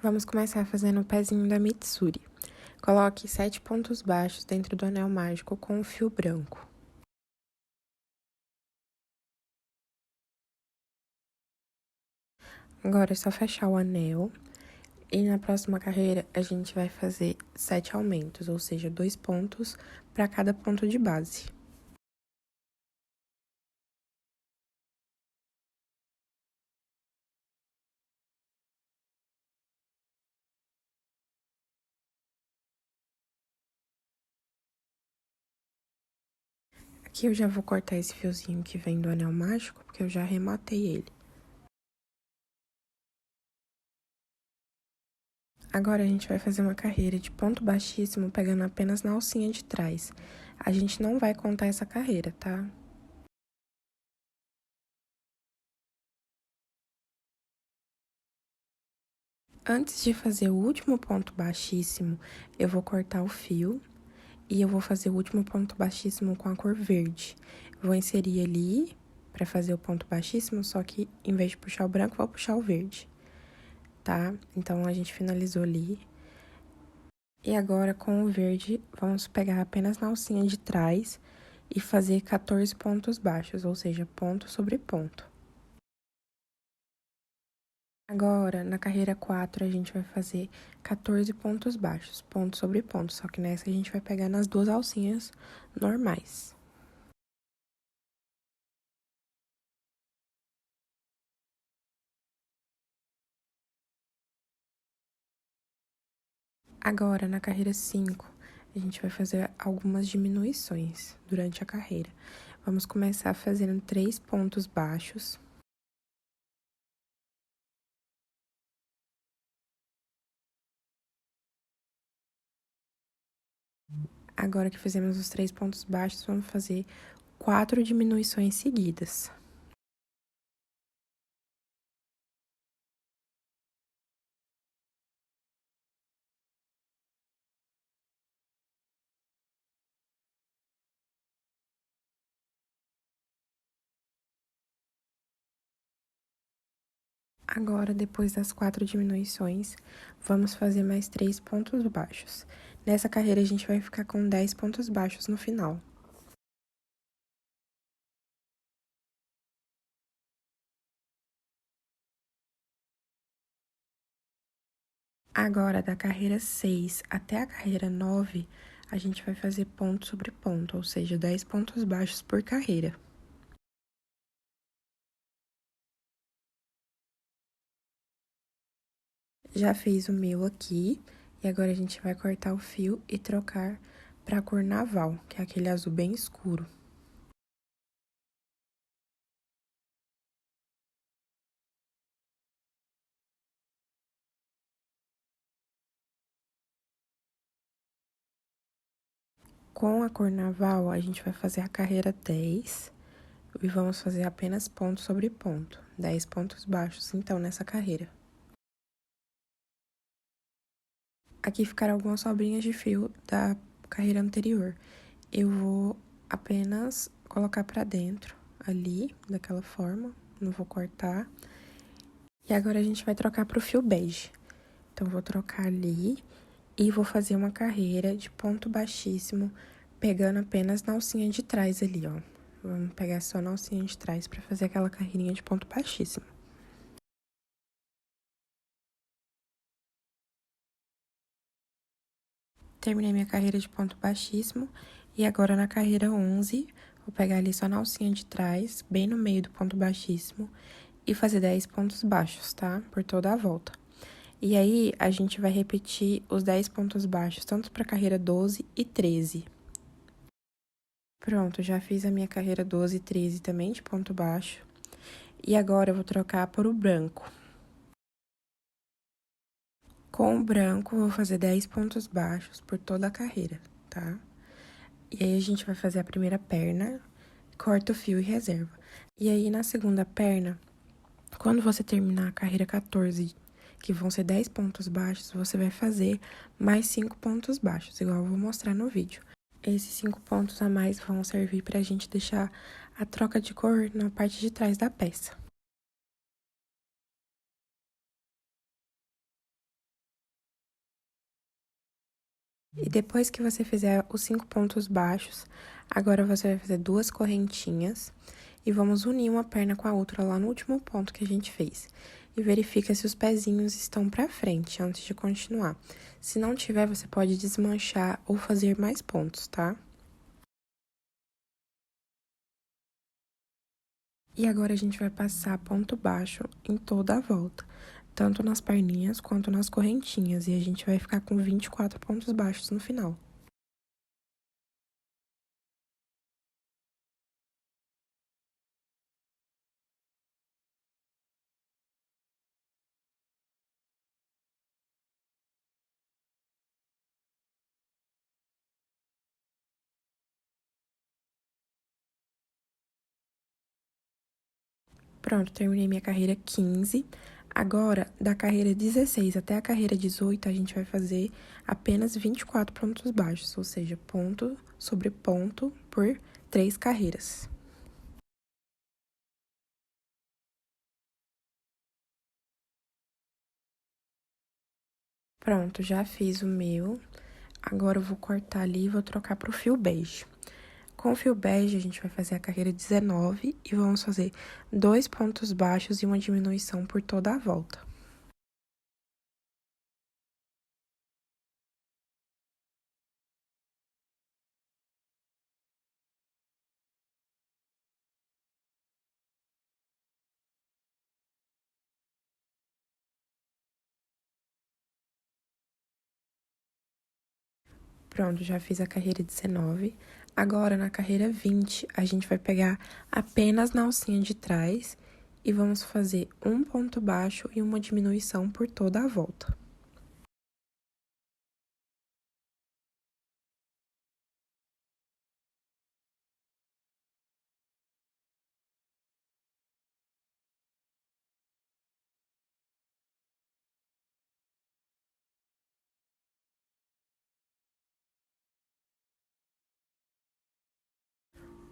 Vamos começar fazendo o pezinho da Mitsuri. Coloque 7 pontos baixos dentro do anel mágico com o fio branco. Agora é só fechar o anel. E na próxima carreira, a gente vai fazer 7 aumentos, ou seja, 2 pontos para cada ponto de base. Aqui eu já vou cortar esse fiozinho que vem do anel mágico, porque eu já arrematei ele. Agora a gente vai fazer uma carreira de ponto baixíssimo, pegando apenas na alcinha de trás. A gente não vai contar essa carreira, tá? Antes de fazer o último ponto baixíssimo, eu vou cortar o fio e eu vou fazer o último ponto baixíssimo com a cor verde. Vou inserir ali para fazer o ponto baixíssimo, só que em vez de puxar o branco, vou puxar o verde, tá? Então, a gente finalizou ali. E agora, com o verde, vamos pegar apenas na alcinha de trás e fazer 14 pontos baixos, ou seja, ponto sobre ponto. Agora, na carreira 4, a gente vai fazer 14 pontos baixos, ponto sobre ponto, só que nessa a gente vai pegar nas duas alcinhas normais. Agora, na carreira 5, a gente vai fazer algumas diminuições durante a carreira. Vamos começar fazendo 3 pontos baixos. Agora que fizemos os 3 pontos baixos, vamos fazer 4 diminuições seguidas. Agora, depois das 4 diminuições, vamos fazer mais 3 pontos baixos. Nessa carreira, a gente vai ficar com 10 pontos baixos no final. Agora, da carreira 6 até a carreira 9, a gente vai fazer ponto sobre ponto, ou seja, 10 pontos baixos por carreira. Já fiz o meu aqui, e agora a gente vai cortar o fio e trocar para a cor naval, que é aquele azul bem escuro. Com a cor naval, a gente vai fazer a carreira 10 e vamos fazer apenas ponto sobre ponto, 10 pontos baixos, então, nessa carreira. Aqui ficaram algumas sobrinhas de fio da carreira anterior. Eu vou apenas colocar pra dentro, ali, daquela forma, não vou cortar. E agora a gente vai trocar pro fio bege. Então, vou trocar ali e vou fazer uma carreira de ponto baixíssimo, pegando apenas na alcinha de trás ali, ó. Vamos pegar só na alcinha de trás pra fazer aquela carreirinha de ponto baixíssimo. Terminei minha carreira de ponto baixíssimo e agora na carreira 11, vou pegar ali só na alcinha de trás, bem no meio do ponto baixíssimo e fazer 10 pontos baixos, tá? Por toda a volta. E aí, a gente vai repetir os 10 pontos baixos, tanto para a carreira 12 e 13. Pronto, já fiz a minha carreira 12 e 13 também de ponto baixo. E agora eu vou trocar por o branco. Com o branco, eu vou fazer 10 pontos baixos por toda a carreira, tá? E aí, a gente vai fazer a primeira perna, corta o fio e reserva. E aí, na segunda perna, quando você terminar a carreira 14, que vão ser 10 pontos baixos, você vai fazer mais 5 pontos baixos, igual eu vou mostrar no vídeo. Esses 5 pontos a mais vão servir pra gente deixar a troca de cor na parte de trás da peça. E depois que você fizer os 5 pontos baixos, agora você vai fazer 2 correntinhas e vamos unir uma perna com a outra lá no último ponto que a gente fez. E verifica se os pezinhos estão pra frente antes de continuar. Se não tiver, você pode desmanchar ou fazer mais pontos, tá? E agora a gente vai passar ponto baixo em toda a volta, tanto nas perninhas quanto nas correntinhas, e a gente vai ficar com 24 pontos baixos no final. Pronto, terminei minha carreira 15. Agora, da carreira 16 até a carreira 18, a gente vai fazer apenas 24 pontos baixos, ou seja, ponto sobre ponto por 3 carreiras. Pronto, já fiz o meu. Agora eu vou cortar ali e vou trocar pro fio bege. Com o fio bege, a gente vai fazer a carreira 19 e vamos fazer 2 pontos baixos e uma diminuição por toda a volta. Pronto, já fiz a carreira 19. Agora, na carreira 20, a gente vai pegar apenas na alcinha de trás e vamos fazer um ponto baixo e uma diminuição por toda a volta.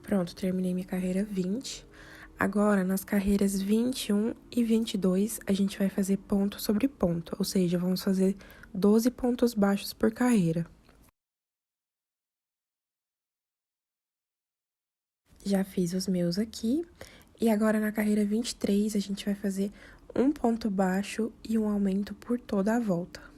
Pronto, terminei minha carreira 20. Agora, nas carreiras 21 e 22, a gente vai fazer ponto sobre ponto, ou seja, vamos fazer 12 pontos baixos por carreira. Já fiz os meus aqui. E agora, na carreira 23, a gente vai fazer um ponto baixo e um aumento por toda a volta.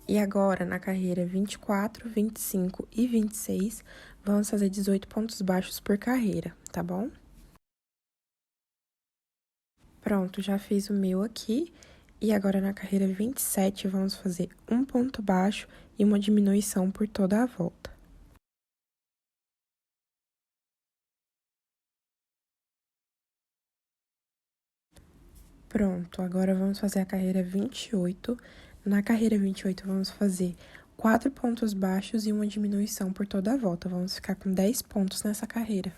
E agora, na carreira 24, 25 e 26, vamos fazer 18 pontos baixos por carreira, tá bom? Pronto, já fiz o meu aqui. E agora, na carreira 27, vamos fazer um ponto baixo e uma diminuição por toda a volta. Pronto, agora vamos fazer a carreira 28. Na carreira 28, vamos fazer 4 pontos baixos e uma diminuição por toda a volta. Vamos ficar com 10 pontos nessa carreira.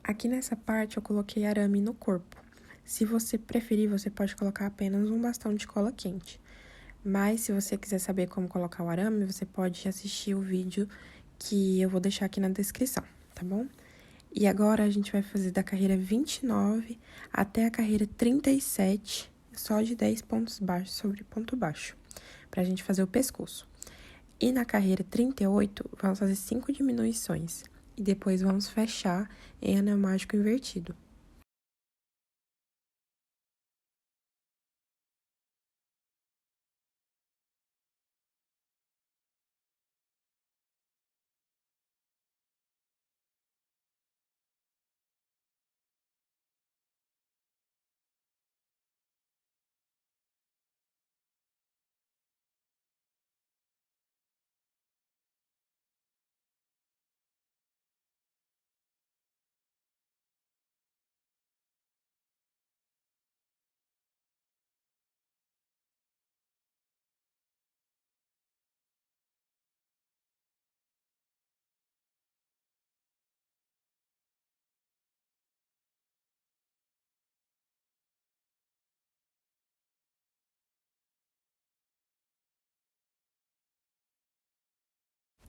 Aqui nessa parte, eu coloquei arame no corpo. Se você preferir, você pode colocar apenas um bastão de cola quente. Mas, se você quiser saber como colocar o arame, você pode assistir o vídeo que eu vou deixar aqui na descrição, tá bom? E agora, a gente vai fazer da carreira 29 até a carreira 37, só de 10 pontos baixos sobre ponto baixo, pra gente fazer o pescoço. E na carreira 38, vamos fazer 5 diminuições. E depois vamos fechar em anel mágico invertido.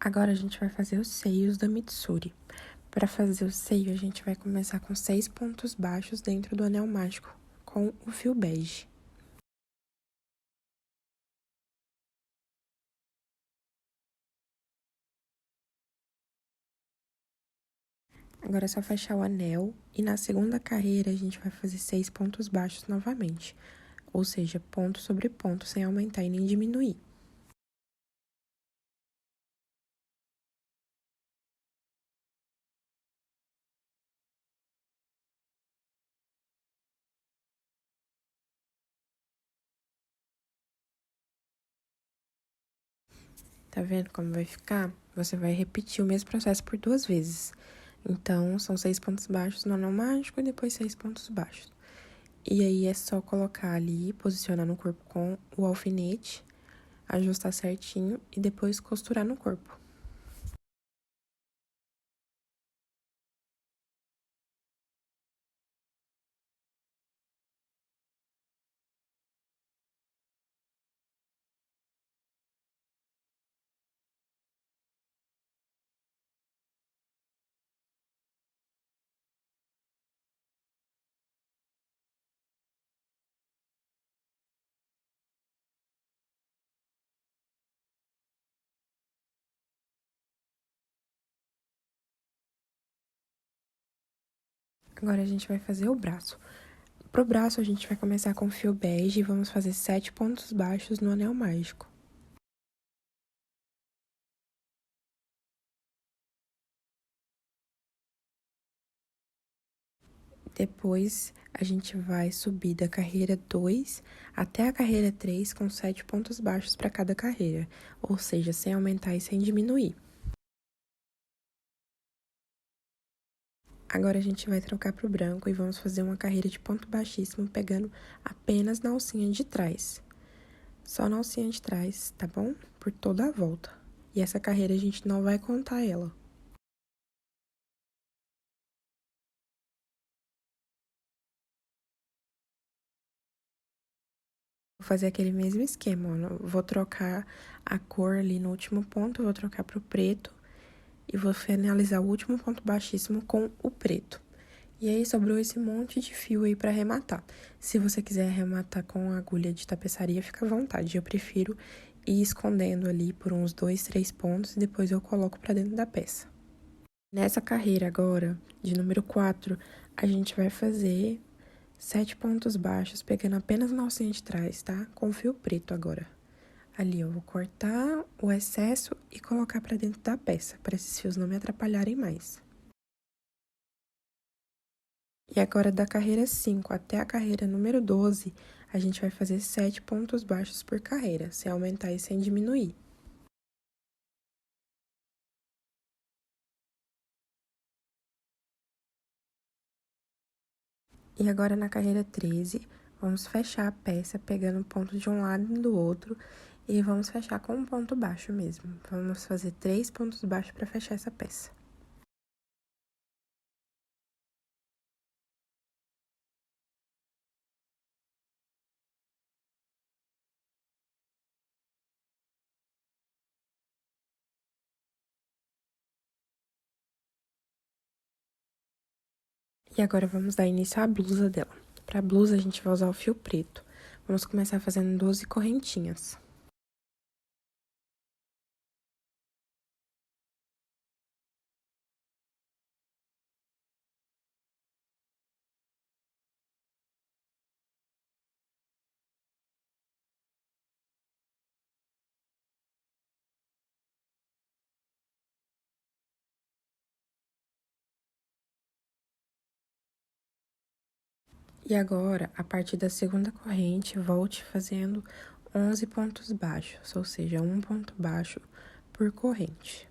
Agora, a gente vai fazer os seios da Mitsuri. Para fazer o seio, a gente vai começar com 6 pontos baixos dentro do anel mágico com o fio bege. Agora é só fechar o anel e na segunda carreira a gente vai fazer 6 pontos baixos novamente, ou seja, ponto sobre ponto, sem aumentar e nem diminuir. Tá vendo como vai ficar? Você vai repetir o mesmo processo por 2 vezes. Então, são 6 pontos baixos no anel mágico e depois 6 pontos baixos. E aí, é só colocar ali, posicionar no corpo com o alfinete, ajustar certinho e depois costurar no corpo. Agora, a gente vai fazer o braço. Pro braço, a gente vai começar com fio bege e vamos fazer 7 pontos baixos no anel mágico. Depois, a gente vai subir da carreira 2 até a carreira 3 com 7 pontos baixos para cada carreira, ou seja, sem aumentar e sem diminuir. Agora a gente vai trocar pro branco e vamos fazer uma carreira de ponto baixíssimo pegando apenas na alcinha de trás. Só na alcinha de trás, tá bom? Por toda a volta. E essa carreira a gente não vai contar ela. Vou fazer aquele mesmo esquema, ó. Vou trocar a cor ali no último ponto, vou trocar pro preto e vou finalizar o último ponto baixíssimo com o preto. E aí, sobrou esse monte de fio aí pra arrematar. Se você quiser arrematar com agulha de tapeçaria, fica à vontade. Eu prefiro ir escondendo ali por uns 2, 3 pontos e depois eu coloco pra dentro da peça. Nessa carreira agora, de número 4, a gente vai fazer 7 pontos baixos, pegando apenas na alcinha de trás, tá? Com fio preto agora. Ali eu vou cortar o excesso e colocar pra dentro da peça, para esses fios não me atrapalharem mais. E agora, da carreira 5 até a carreira número 12, a gente vai fazer 7 pontos baixos por carreira, sem aumentar e sem diminuir. E agora, na carreira 13, vamos fechar a peça pegando um ponto de um lado e do outro e vamos fechar com um ponto baixo mesmo. Vamos fazer 3 pontos baixos para fechar essa peça. E agora, vamos dar início à blusa dela. Para a blusa, a gente vai usar o fio preto. Vamos começar fazendo 12 correntinhas. E agora, a partir da segunda corrente, volte fazendo 11 pontos baixos, ou seja, um ponto baixo por corrente.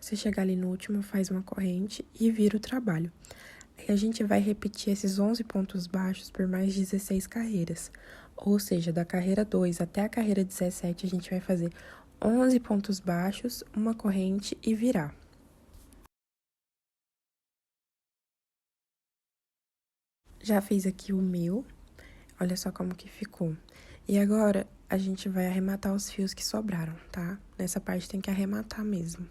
Você chegar ali no último, faz uma corrente e vira o trabalho. Aí a gente vai repetir esses 11 pontos baixos por mais 16 carreiras. Ou seja, da carreira 2 até a carreira 17, a gente vai fazer 11 pontos baixos, uma corrente e virar. Já fiz aqui o meu, olha só como que ficou. E agora, a gente vai arrematar os fios que sobraram, tá? Nessa parte tem que arrematar mesmo.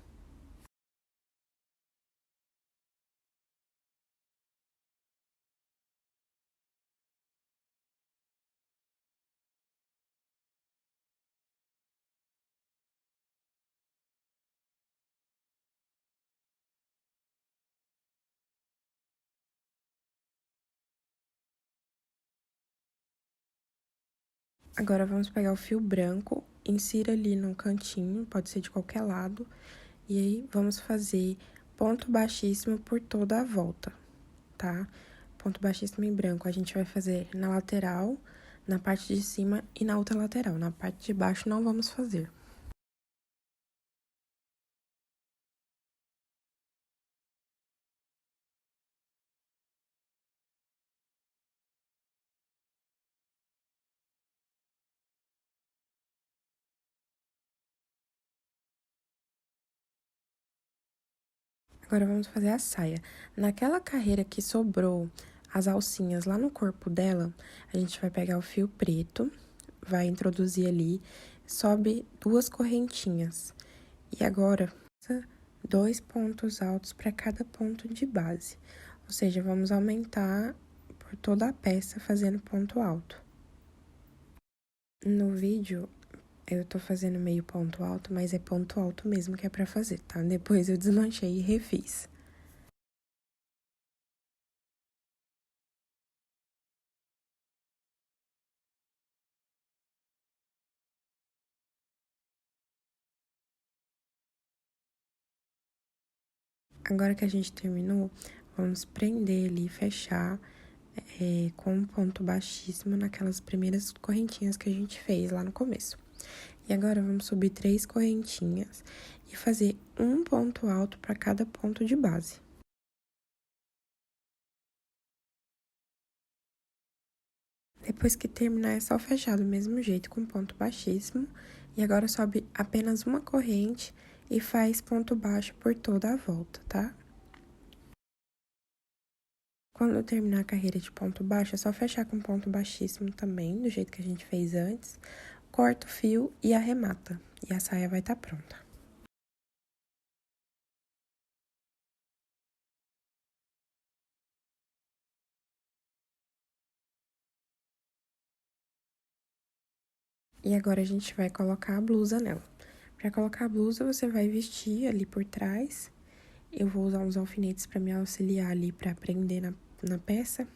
Agora, vamos pegar o fio branco, insira ali no cantinho, pode ser de qualquer lado. E aí, vamos fazer ponto baixíssimo por toda a volta, tá? Ponto baixíssimo em branco, a gente vai fazer na lateral, na parte de cima e na outra lateral. Na parte de baixo, não vamos fazer. Agora, vamos fazer a saia. Naquela carreira que sobrou as alcinhas lá no corpo dela, a gente vai pegar o fio preto, vai introduzir ali, sobe 2 correntinhas. E agora, 2 pontos altos para cada ponto de base. Ou seja, vamos aumentar por toda a peça fazendo ponto alto. No vídeo, eu tô fazendo meio ponto alto, mas é ponto alto mesmo que é pra fazer, tá? Depois eu desmanchei e refiz. Agora que a gente terminou, vamos prender ali, fechar com um ponto baixíssimo naquelas primeiras correntinhas que a gente fez lá no começo. E agora, vamos subir 3 correntinhas e fazer um ponto alto para cada ponto de base. Depois que terminar, é só fechar do mesmo jeito, com ponto baixíssimo. E agora, sobe apenas uma corrente e faz ponto baixo por toda a volta, tá? Quando terminar a carreira de ponto baixo, é só fechar com ponto baixíssimo também, do jeito que a gente fez antes. Corta o fio e arremata. E a saia vai estar pronta. E agora, a gente vai colocar a blusa nela. Pra colocar a blusa, você vai vestir ali por trás. Eu vou usar uns alfinetes pra me auxiliar ali pra prender na peça.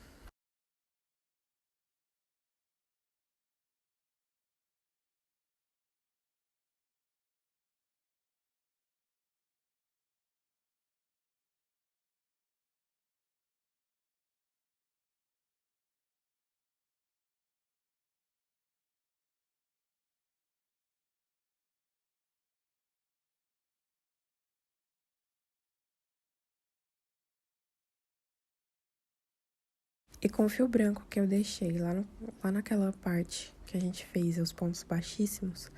E com o fio branco que eu deixei lá naquela parte que a gente fez os pontos baixíssimos,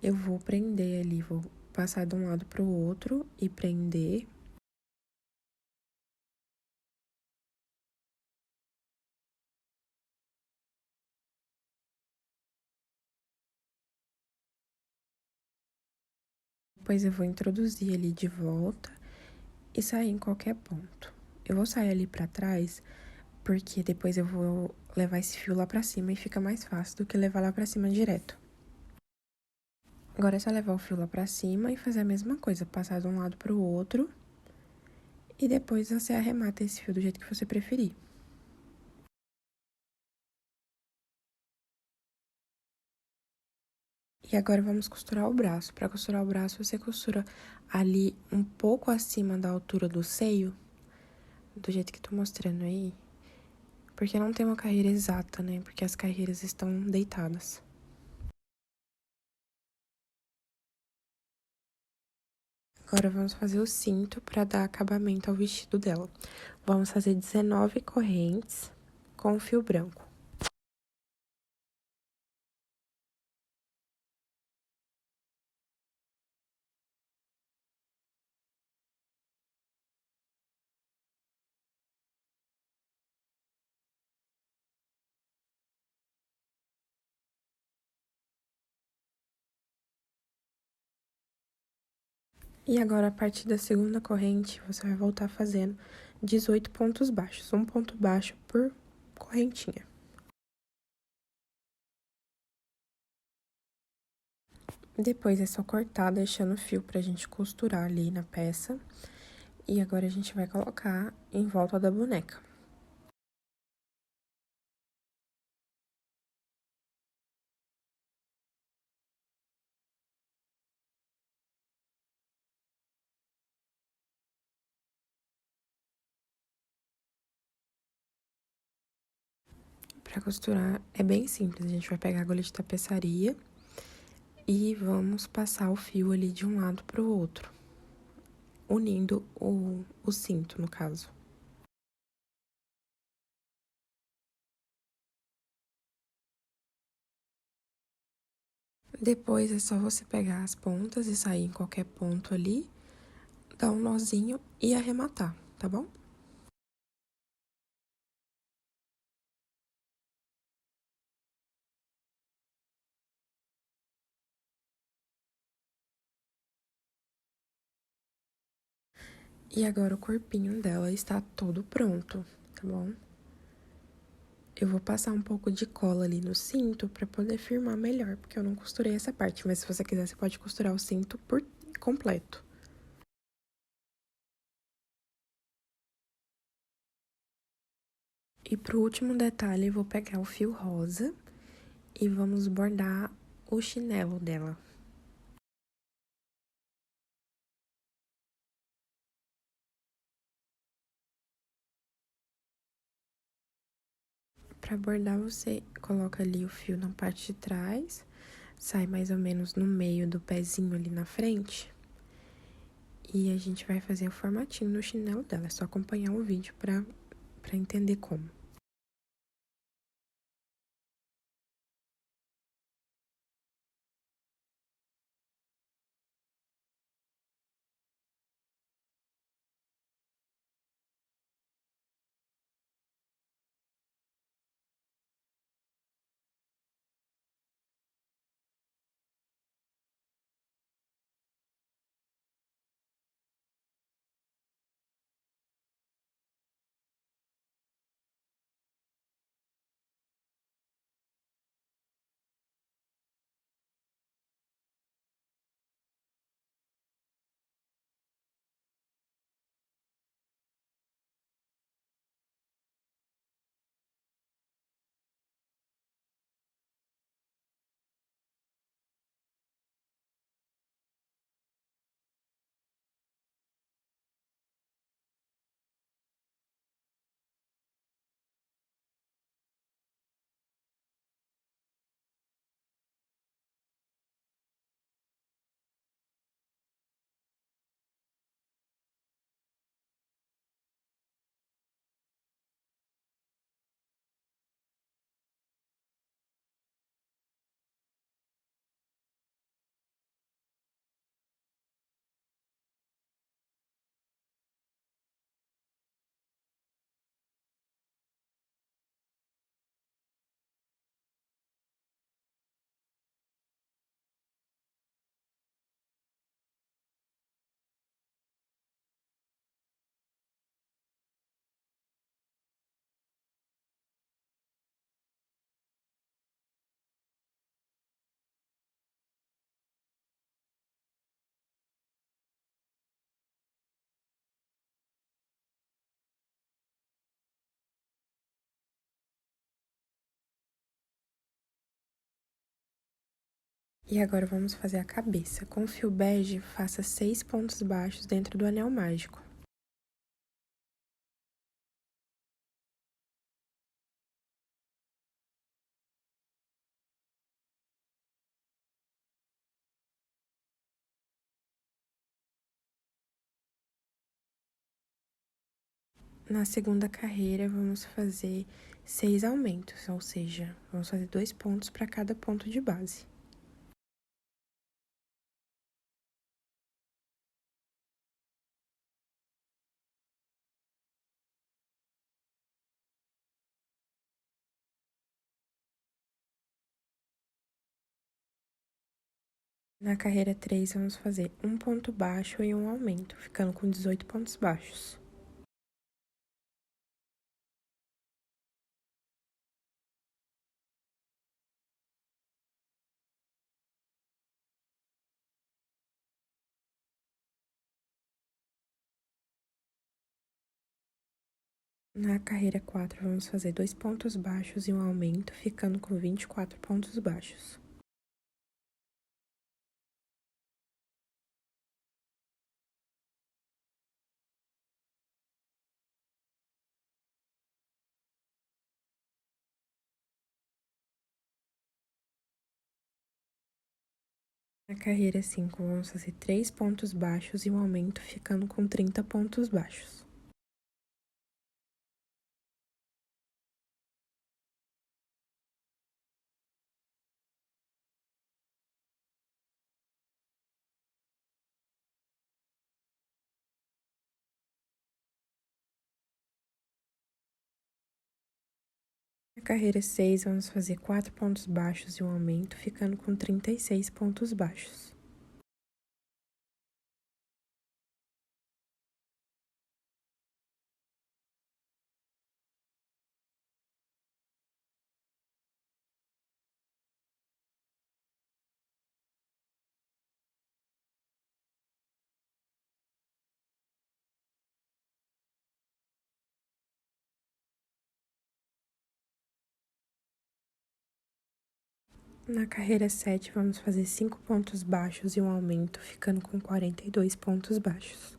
eu vou prender ali, vou passar de um lado pro outro e prender. Depois eu vou introduzir ali de volta e sair em qualquer ponto. Eu vou sair ali pra trás, porque depois eu vou levar esse fio lá pra cima e fica mais fácil do que levar lá pra cima direto. Agora é só levar o fio lá pra cima e fazer a mesma coisa, passar de um lado pro outro. E depois você arremata esse fio do jeito que você preferir. E agora vamos costurar o braço. Para costurar o braço, você costura ali um pouco acima da altura do seio, do jeito que tô mostrando aí. Porque não tem uma carreira exata, né? Porque as carreiras estão deitadas. Agora vamos fazer o cinto para dar acabamento ao vestido dela. Vamos fazer 19 correntes com fio branco. E agora, a partir da segunda corrente, você vai voltar fazendo 18 pontos baixos, um ponto baixo por correntinha. Depois é só cortar, deixando o fio pra gente costurar ali na peça. E agora a gente vai colocar em volta da boneca. Pra costurar é bem simples, a gente vai pegar a agulha de tapeçaria e vamos passar o fio ali de um lado pro outro, unindo o cinto, no caso. Depois é só você pegar as pontas e sair em qualquer ponto ali, dar um nozinho e arrematar, tá bom? E agora o corpinho dela está todo pronto, tá bom? Eu vou passar um pouco de cola ali no cinto pra poder firmar melhor, porque eu não costurei essa parte, mas se você quiser, você pode costurar o cinto por completo. E pro último detalhe, eu vou pegar o fio rosa e vamos bordar o chinelo dela. Pra bordar, você coloca ali o fio na parte de trás, sai mais ou menos no meio do pezinho ali na frente. E a gente vai fazer o formatinho no chinelo dela, é só acompanhar o vídeo pra entender como. E agora vamos fazer a cabeça. Com o fio bege, faça 6 pontos baixos dentro do anel mágico. Na segunda carreira, vamos fazer 6 aumentos, ou seja, vamos fazer 2 pontos para cada ponto de base. Na carreira 3, vamos fazer um ponto baixo e um aumento, ficando com 18 pontos baixos. Na carreira 4, vamos fazer 2 pontos baixos e um aumento, ficando com 24 pontos baixos. Na carreira 5, vamos fazer 3 pontos baixos e um aumento, ficando com 30 pontos baixos. Na carreira 6, vamos fazer 4 pontos baixos e um aumento, ficando com 36 pontos baixos. Na carreira 7, vamos fazer 5 pontos baixos e um aumento, ficando com 42 pontos baixos.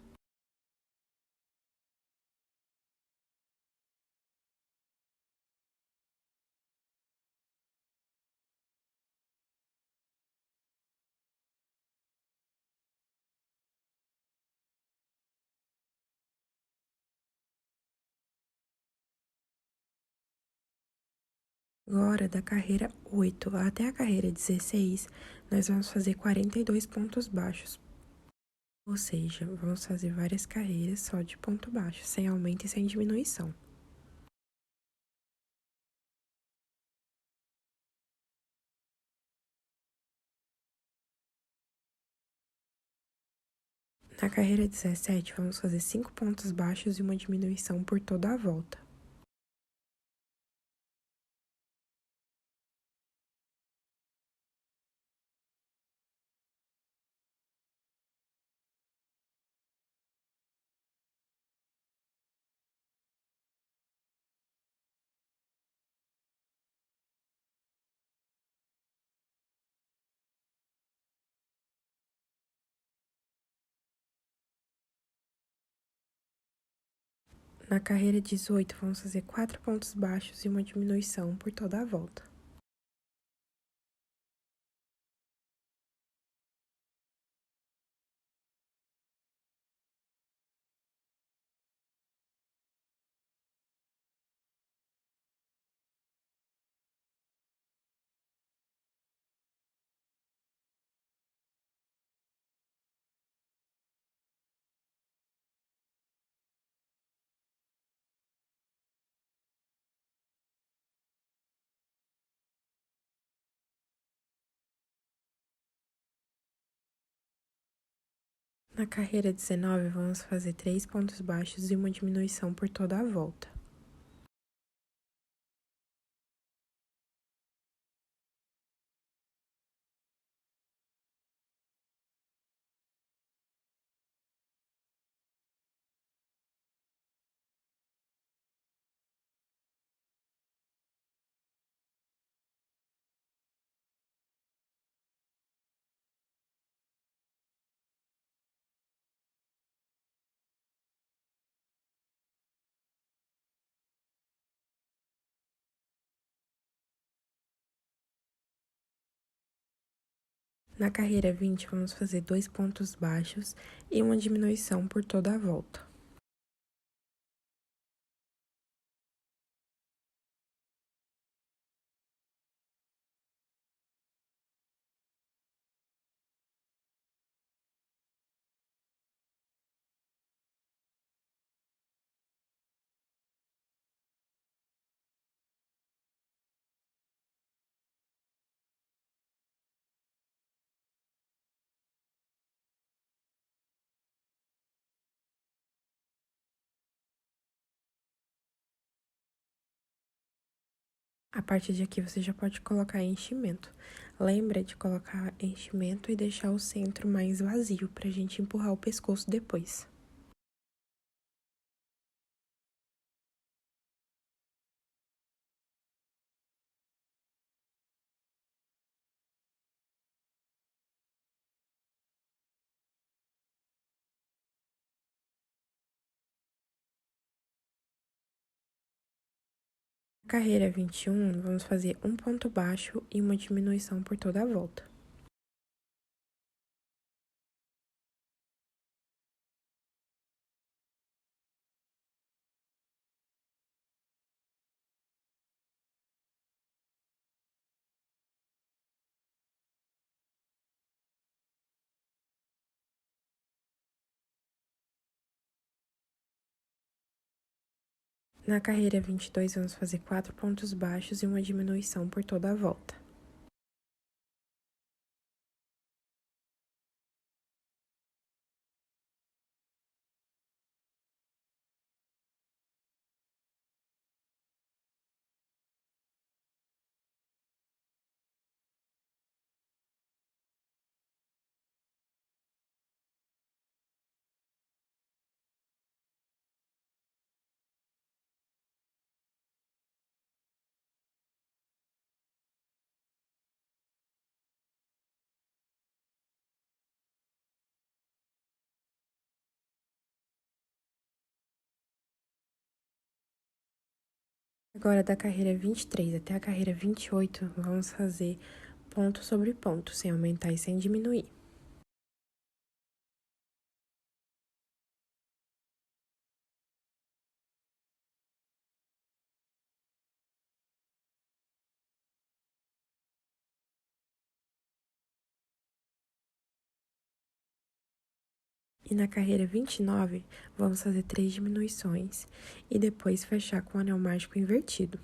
Agora, da carreira 8 até a carreira 16, nós vamos fazer 42 pontos baixos. Ou seja, vamos fazer várias carreiras só de ponto baixo, sem aumento e sem diminuição. Na carreira 17, vamos fazer 5 pontos baixos e uma diminuição por toda a volta. Na carreira 18, vamos fazer 4 pontos baixos e uma diminuição por toda a volta. Na carreira 19, vamos fazer 3 pontos baixos e uma diminuição por toda a volta. Na carreira 20, vamos fazer 2 pontos baixos e uma diminuição por toda a volta. A partir de aqui, você já pode colocar enchimento. Lembra de colocar enchimento e deixar o centro mais vazio, pra gente empurrar o pescoço depois. Na carreira 21, vamos fazer um ponto baixo e uma diminuição por toda a volta. Na carreira 22, vamos fazer 4 pontos baixos e uma diminuição por toda a volta. Agora, da carreira 23 até a carreira 28, vamos fazer ponto sobre ponto, sem aumentar e sem diminuir. E na carreira 29, vamos fazer 3 diminuições e depois fechar com o anel mágico invertido.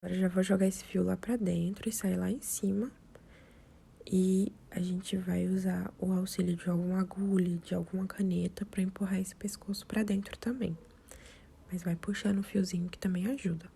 Agora, já vou jogar esse fio lá pra dentro e sair lá em cima. E a gente vai usar o auxílio de alguma agulha, de alguma caneta pra empurrar esse pescoço pra dentro também. Mas vai puxando o fiozinho que também ajuda.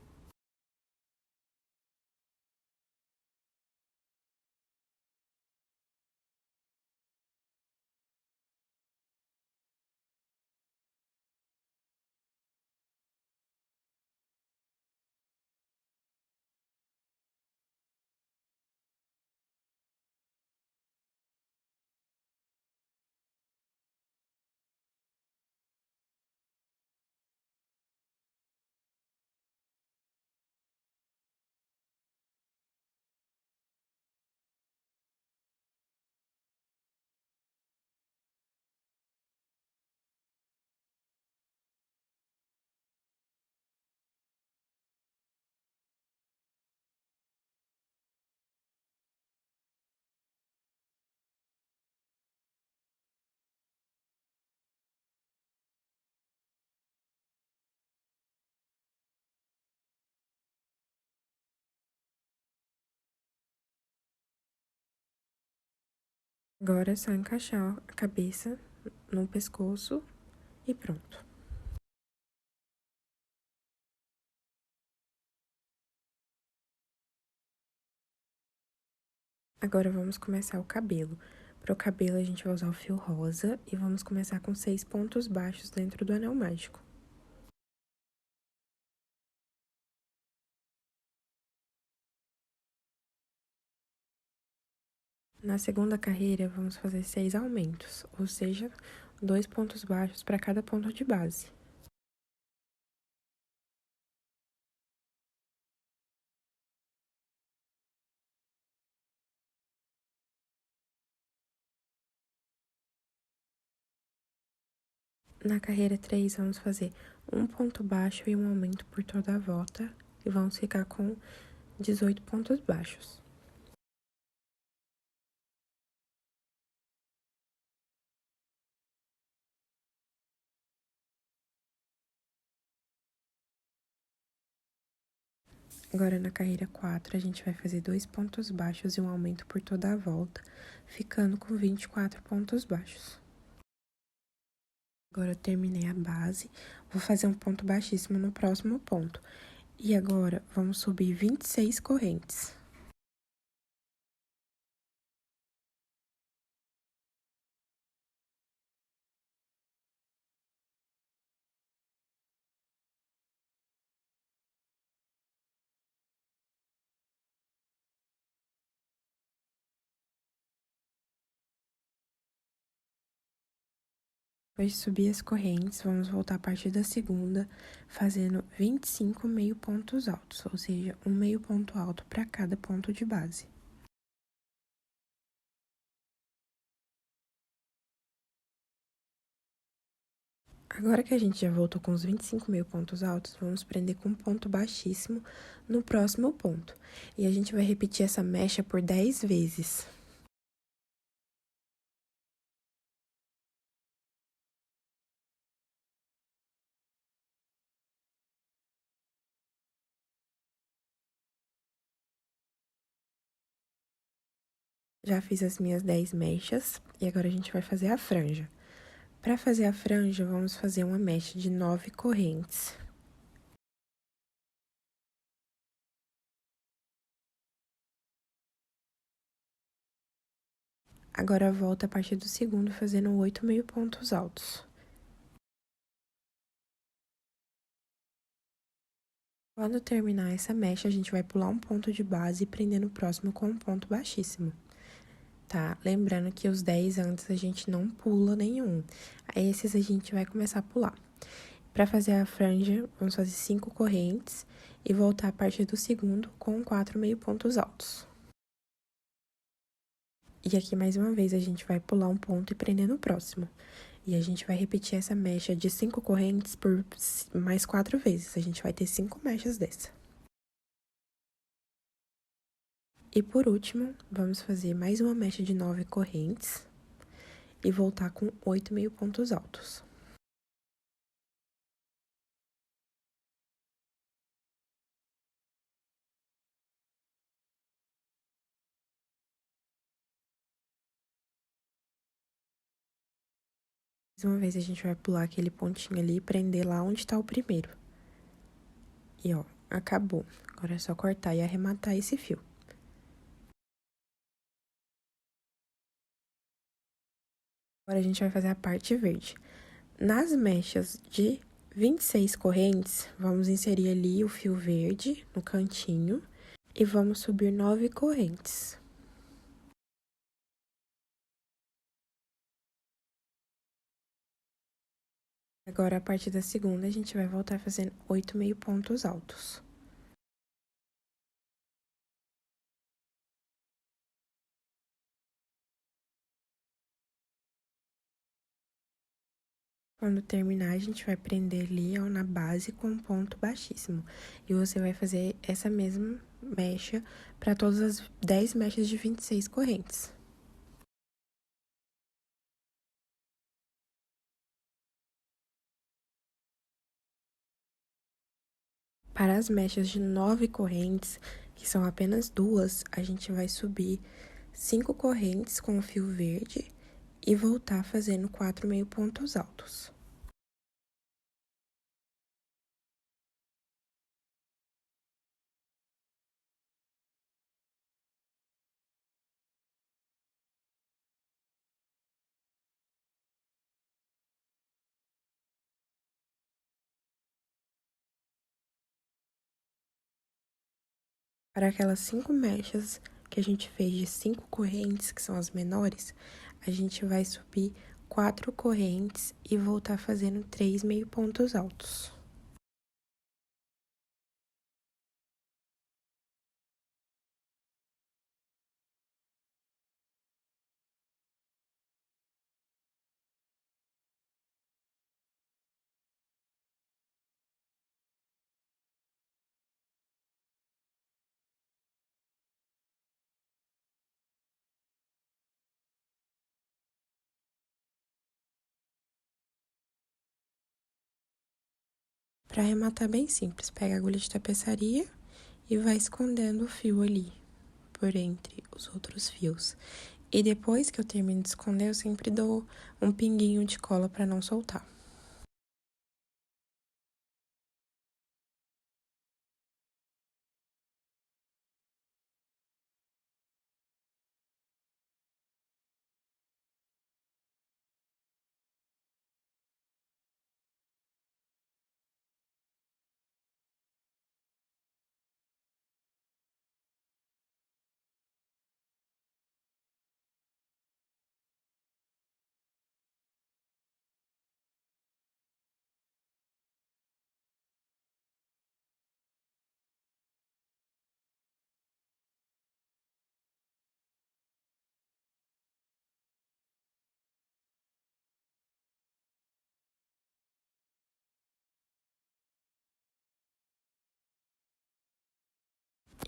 Agora é só encaixar a cabeça no pescoço e pronto. Agora, vamos começar o cabelo. Para o cabelo, a gente vai usar o fio rosa e vamos começar com 6 pontos baixos dentro do anel mágico. Na segunda carreira, vamos fazer 6 aumentos, ou seja, 2 pontos baixos para cada ponto de base. Na carreira 3, vamos fazer um ponto baixo e um aumento por toda a volta, e vamos ficar com 18 pontos baixos. Agora, na carreira 4, a gente vai fazer 2 pontos baixos e um aumento por toda a volta, ficando com 24 pontos baixos. Agora, eu terminei a base, vou fazer um ponto baixíssimo no próximo ponto. E agora, vamos subir 26 correntes. Depois de subir as correntes, vamos voltar a partir da segunda, fazendo 25 meio pontos altos, ou seja, um meio ponto alto para cada ponto de base. Agora que a gente já voltou com os 25 meio pontos altos, vamos prender com um ponto baixíssimo no próximo ponto. E a gente vai repetir essa mecha por 10 vezes. Já fiz as minhas 10 mechas e agora a gente vai fazer a franja. Para fazer a franja, vamos fazer uma mecha de 9 correntes. Agora volta a partir do segundo, fazendo 8 meio pontos altos. Quando terminar essa mecha, a gente vai pular um ponto de base e prender no próximo com um ponto baixíssimo. Tá? Lembrando que os 10 antes a gente não pula nenhum. Esses a gente vai começar a pular. Para fazer a franja, vamos fazer 5 correntes e voltar a partir do segundo com 4 meio pontos altos. E aqui, mais uma vez, a gente vai pular um ponto e prender no próximo. E a gente vai repetir essa mecha de 5 correntes por mais 4 vezes. A gente vai ter 5 mechas dessa. E por último, vamos fazer mais uma mecha de 9 correntes e voltar com 8 meio pontos altos. Mais uma vez, a gente vai pular aquele pontinho ali e prender lá onde tá o primeiro. E ó, acabou. Agora é só cortar e arrematar esse fio. Agora a gente vai fazer a parte verde. Nas mechas de 26 correntes, vamos inserir ali o fio verde no cantinho e vamos subir 9 correntes. Agora, a partir da segunda, a gente vai voltar fazendo 8 meio pontos altos. Quando terminar, a gente vai prender ali, ó, na base com um ponto baixíssimo. E você vai fazer essa mesma mecha para todas as 10 mechas de 26 correntes. Para as mechas de 9 correntes, que são apenas duas, a gente vai subir 5 correntes com o fio verde e voltar fazendo 4 meio pontos altos. Para aquelas 5 mechas que a gente fez de 5 correntes, que são as menores, a gente vai subir 4 correntes e voltar fazendo 3 meio pontos altos. Para arrematar bem simples, pega a agulha de tapeçaria e vai escondendo o fio ali, por entre os outros fios. E depois que eu termino de esconder, eu sempre dou um pinguinho de cola para não soltar.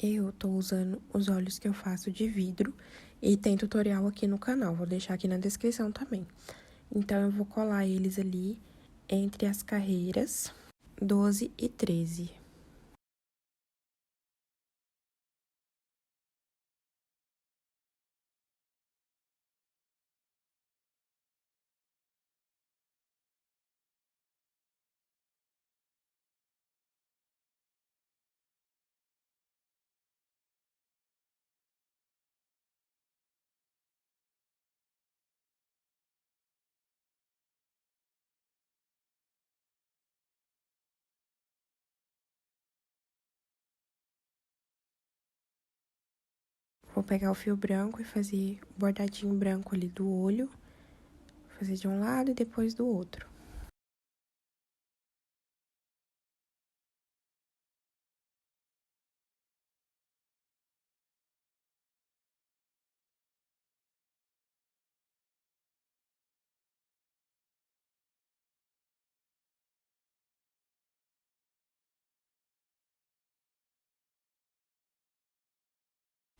Eu tô usando os olhos que eu faço de vidro e tem tutorial aqui no canal, vou deixar aqui na descrição também. Então, eu vou colar eles ali entre as carreiras 12 e 13. Vou pegar o fio branco e fazer o bordadinho branco ali do olho, fazer de um lado e depois do outro.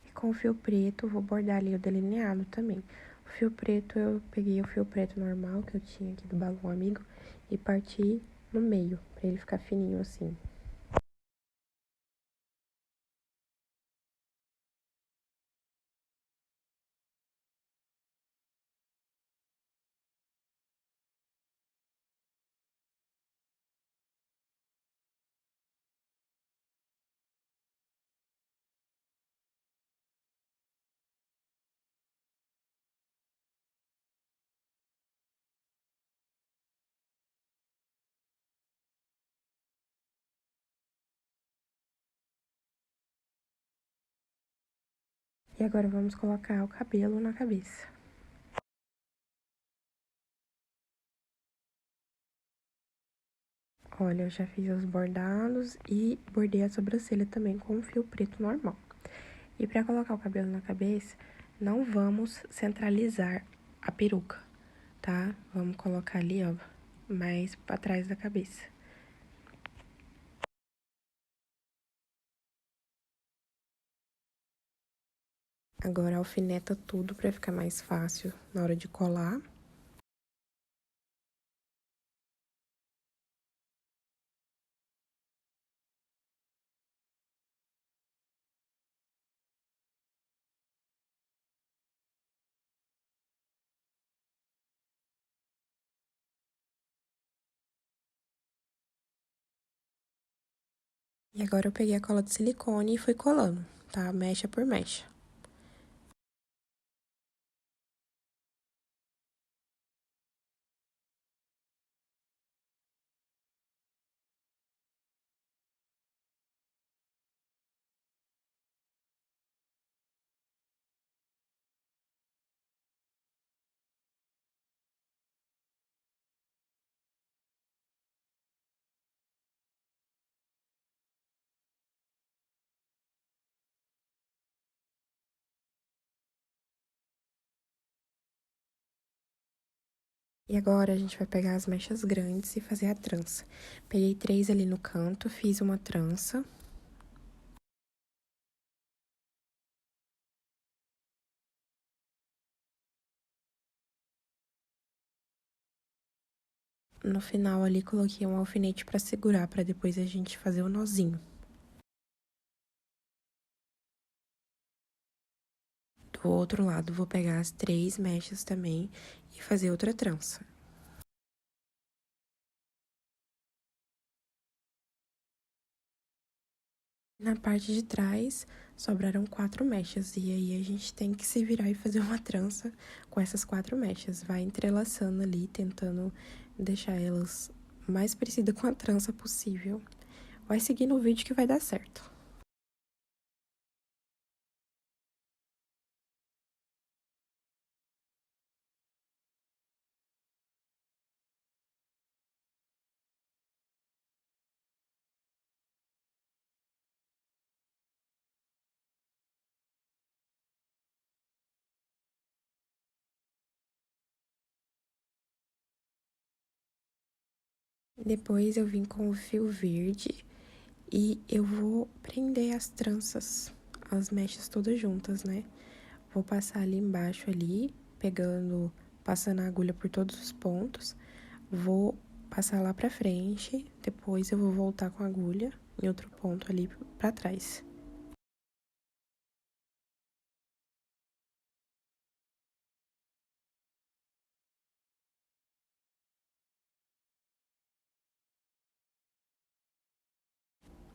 E com o fio preto, vou bordar ali o delineado também. O fio preto, eu peguei o fio preto normal que eu tinha aqui do balão amigo e parti no meio, pra ele ficar fininho assim. E agora vamos colocar o cabelo na cabeça. Olha, eu já fiz os bordados e bordei a sobrancelha também com o fio preto normal. E pra colocar o cabelo na cabeça, não vamos centralizar a peruca, tá? Vamos colocar ali, ó, mais pra trás da cabeça. Agora alfineta tudo pra ficar mais fácil na hora de colar. E agora eu peguei a cola de silicone e fui colando, tá? Mecha por mecha. E agora a gente vai pegar as mechas grandes e fazer a trança. Peguei 3 ali no canto, fiz uma trança. No final ali, coloquei um alfinete pra segurar, pra depois a gente fazer o nozinho. Do outro lado, vou pegar as 3 mechas também e fazer outra trança. Na parte de trás, sobraram 4 mechas, e aí a gente tem que se virar e fazer uma trança com essas 4 mechas. Vai entrelaçando ali, tentando deixar elas mais parecidas com a trança possível. Vai seguindo o vídeo que vai dar certo. Depois eu vim com o fio verde e eu vou prender as tranças, as mechas todas juntas, né? Vou passar ali embaixo ali, passando a agulha por todos os pontos. Vou passar lá pra frente, depois eu vou voltar com a agulha em outro ponto ali pra trás.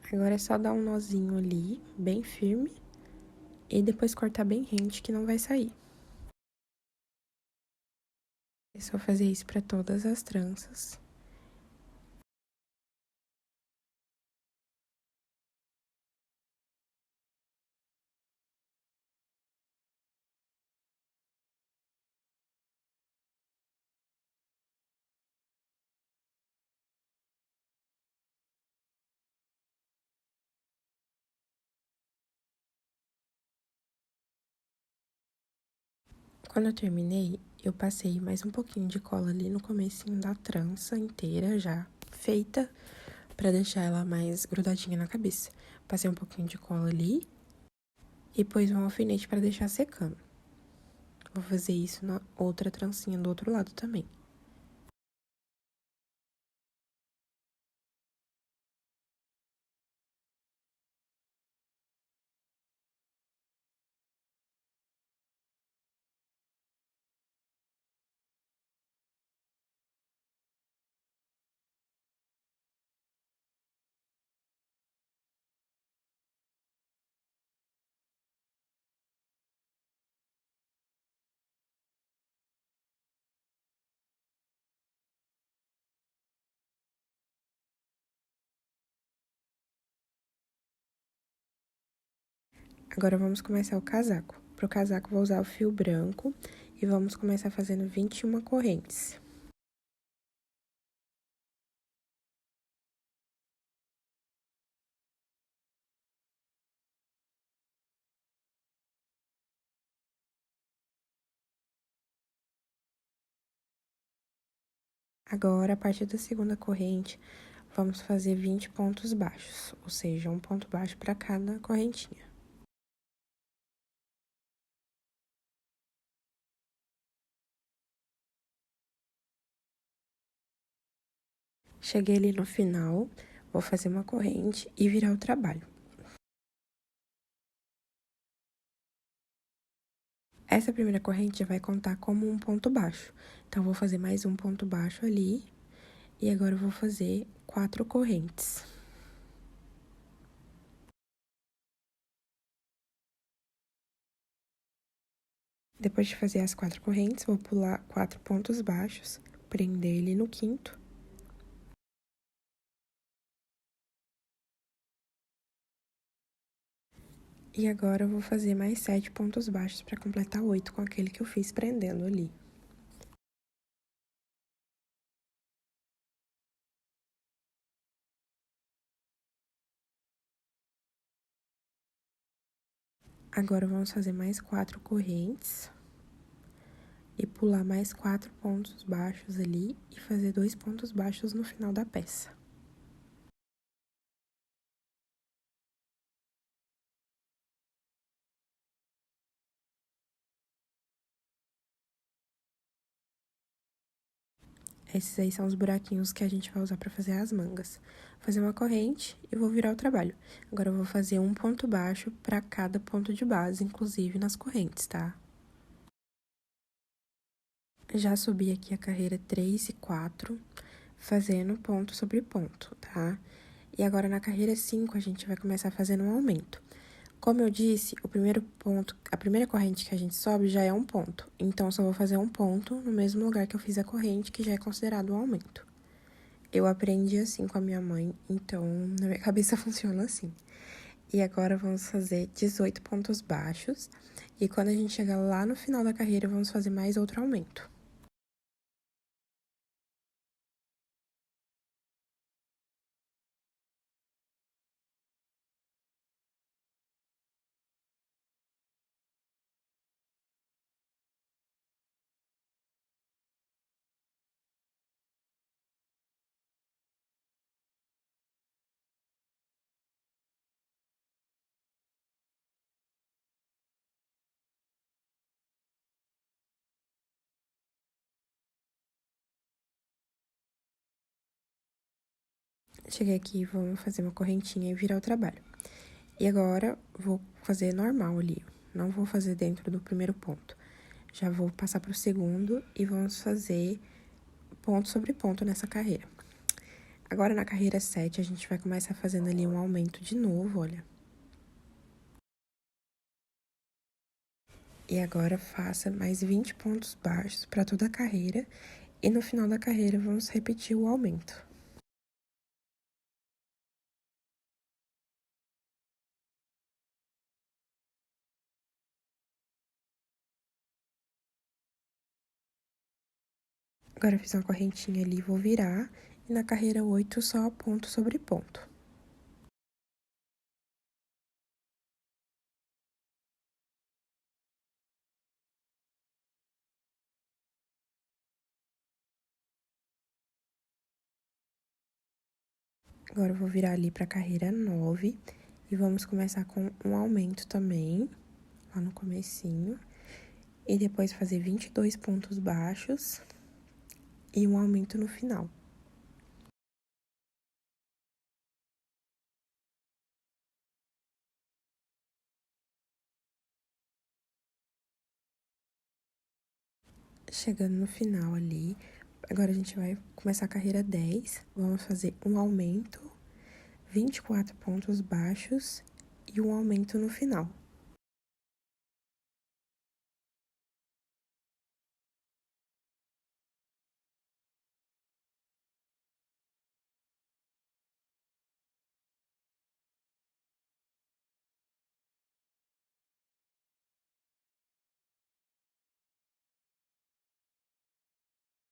Agora é só dar um nozinho ali, bem firme, e depois cortar bem rente que não vai sair. É só fazer isso pra todas as tranças. Quando eu terminei, eu passei mais um pouquinho de cola ali no comecinho da trança inteira já feita, pra deixar ela mais grudadinha na cabeça. Passei um pouquinho de cola ali e pus um alfinete pra deixar secando. Vou fazer isso na outra trancinha do outro lado também. Agora vamos começar o casaco. Pro casaco, vou usar o fio branco e vamos começar fazendo 21 correntes. Agora, a partir da segunda corrente, vamos fazer 20 pontos baixos, ou seja, um ponto baixo para cada correntinha. Cheguei ali no final, vou fazer uma corrente e virar o trabalho. Essa primeira corrente já vai contar como um ponto baixo. Então, vou fazer mais um ponto baixo ali. E agora, eu vou fazer 4 correntes. Depois de fazer as 4 correntes, vou pular 4 pontos baixos, prender ele no quinto. E agora, eu vou fazer mais 7 pontos baixos para completar 8 com aquele que eu fiz prendendo ali. Agora, vamos fazer mais 4 correntes. e pular mais 4 pontos baixos ali e fazer 2 pontos baixos no final da peça. Esses aí são os buraquinhos que a gente vai usar pra fazer as mangas. Vou fazer uma corrente e vou virar o trabalho. Agora, eu vou fazer um ponto baixo pra cada ponto de base, inclusive nas correntes, tá? Já subi aqui a carreira 3 e 4, fazendo ponto sobre ponto, tá? E agora, na carreira 5, a gente vai começar fazendo um aumento. Como eu disse, o primeiro ponto, a primeira corrente que a gente sobe já é um ponto. Então, só vou fazer um ponto no mesmo lugar que eu fiz a corrente, que já é considerado um aumento. Eu aprendi assim com a minha mãe, então na minha cabeça funciona assim. E agora vamos fazer 18 pontos baixos. E quando a gente chegar lá no final da carreira, vamos fazer mais outro aumento. Cheguei aqui, vamos fazer uma correntinha e virar o trabalho. E agora, vou fazer normal ali. Não vou fazer dentro do primeiro ponto. Já vou passar para o segundo e vamos fazer ponto sobre ponto nessa carreira. Agora, na carreira 7, a gente vai começar fazendo ali um aumento de novo, olha. E agora, faça mais 20 pontos baixos para toda a carreira. E no final da carreira, vamos repetir o aumento. Agora, eu fiz uma correntinha ali, vou virar. E na carreira 8, só ponto sobre ponto. Agora, eu vou virar ali pra carreira 9 e vamos começar com um aumento também, lá no comecinho. E depois fazer 22 pontos baixos e um aumento no final. Chegando no final ali, agora a gente vai começar a carreira 10, vamos fazer um aumento, 24 pontos baixos e um aumento no final.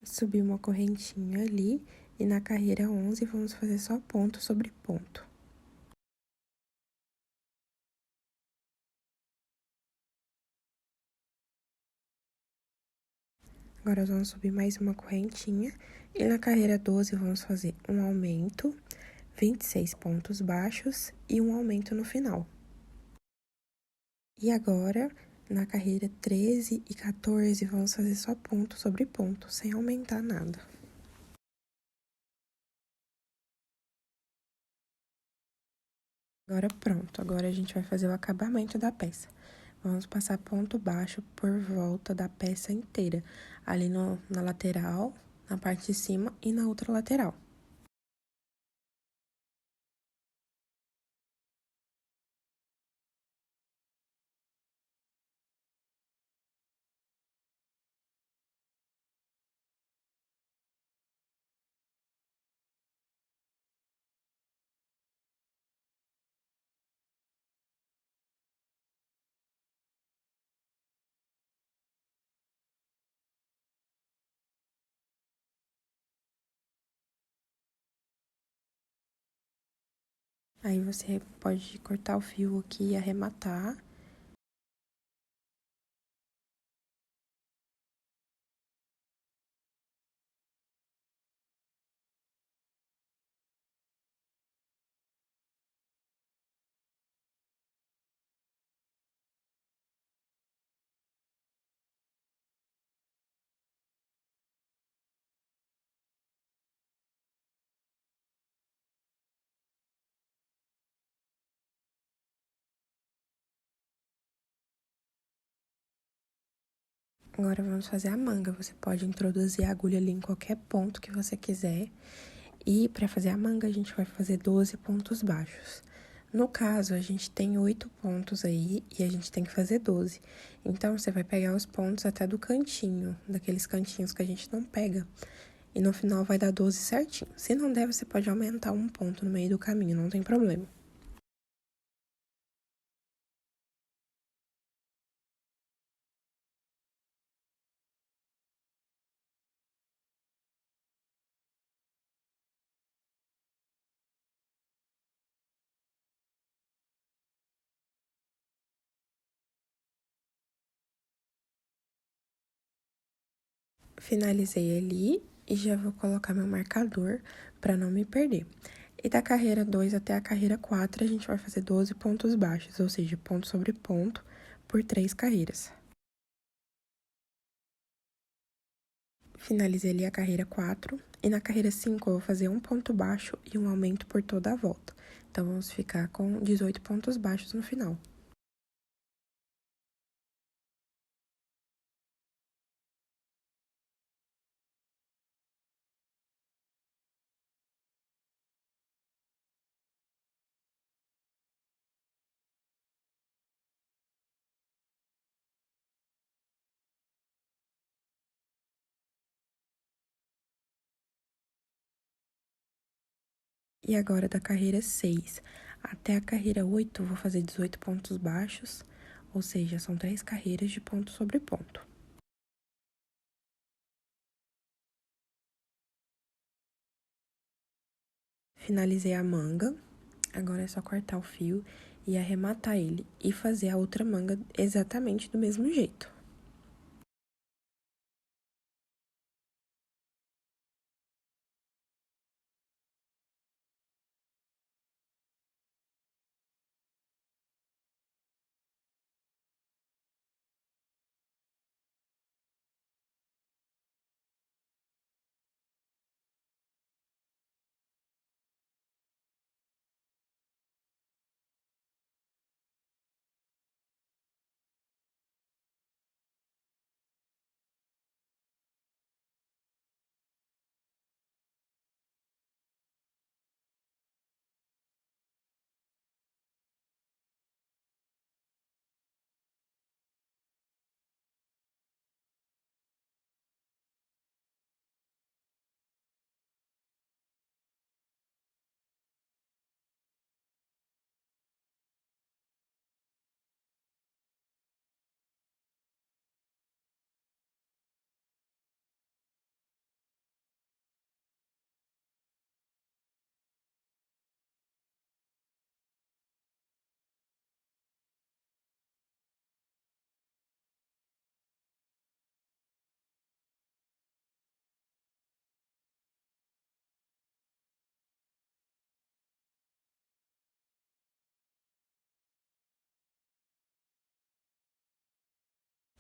Subi uma correntinha ali e na carreira 11 vamos fazer só ponto sobre ponto. Agora, vamos subir mais uma correntinha e na carreira 12 vamos fazer um aumento, 26 pontos baixos e um aumento no final. E agora, na carreira 13 e 14, vamos fazer só ponto sobre ponto, sem aumentar nada. Agora pronto, agora a gente vai fazer o acabamento da peça. Vamos passar ponto baixo por volta da peça inteira, ali na lateral, na parte de cima e na outra lateral. Aí você pode cortar o fio aqui e arrematar. Agora vamos fazer a manga. Você pode introduzir a agulha ali em qualquer ponto que você quiser. E para fazer a manga, a gente vai fazer 12 pontos baixos. No caso, a gente tem 8 pontos aí e a gente tem que fazer 12. Então, você vai pegar os pontos até do cantinho, daqueles cantinhos que a gente não pega. E no final vai dar 12 certinho. Se não der, você pode aumentar um ponto no meio do caminho, não tem problema. Finalizei ali e já vou colocar meu marcador para não me perder. E da carreira 2 até a carreira 4, a gente vai fazer 12 pontos baixos, ou seja, ponto sobre ponto por 3 carreiras. Finalizei ali a carreira 4 e na carreira 5 eu vou fazer um ponto baixo e um aumento por toda a volta. Então, vamos ficar com 18 pontos baixos no final. E agora, da carreira 6 até a carreira 8, eu vou fazer 18 pontos baixos, ou seja, são 3 carreiras de ponto sobre ponto. Finalizei a manga, agora é só cortar o fio e arrematar ele e fazer a outra manga exatamente do mesmo jeito.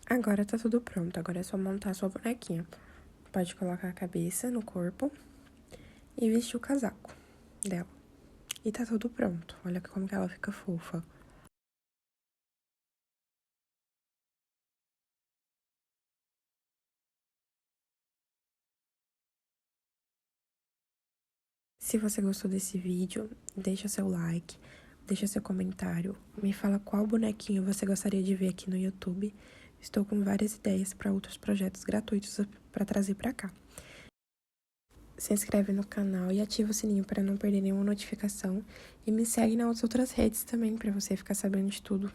Agora tá tudo pronto, agora é só montar a sua bonequinha. Pode colocar a cabeça no corpo e vestir o casaco dela. E tá tudo pronto, olha como que ela fica fofa. Se você gostou desse vídeo, deixa seu like, deixa seu comentário, me fala qual bonequinho você gostaria de ver aqui no YouTube. Estou com várias ideias para outros projetos gratuitos para trazer para cá. Se inscreve no canal e ativa o sininho para não perder nenhuma notificação. E me segue nas outras redes também para você ficar sabendo de tudo.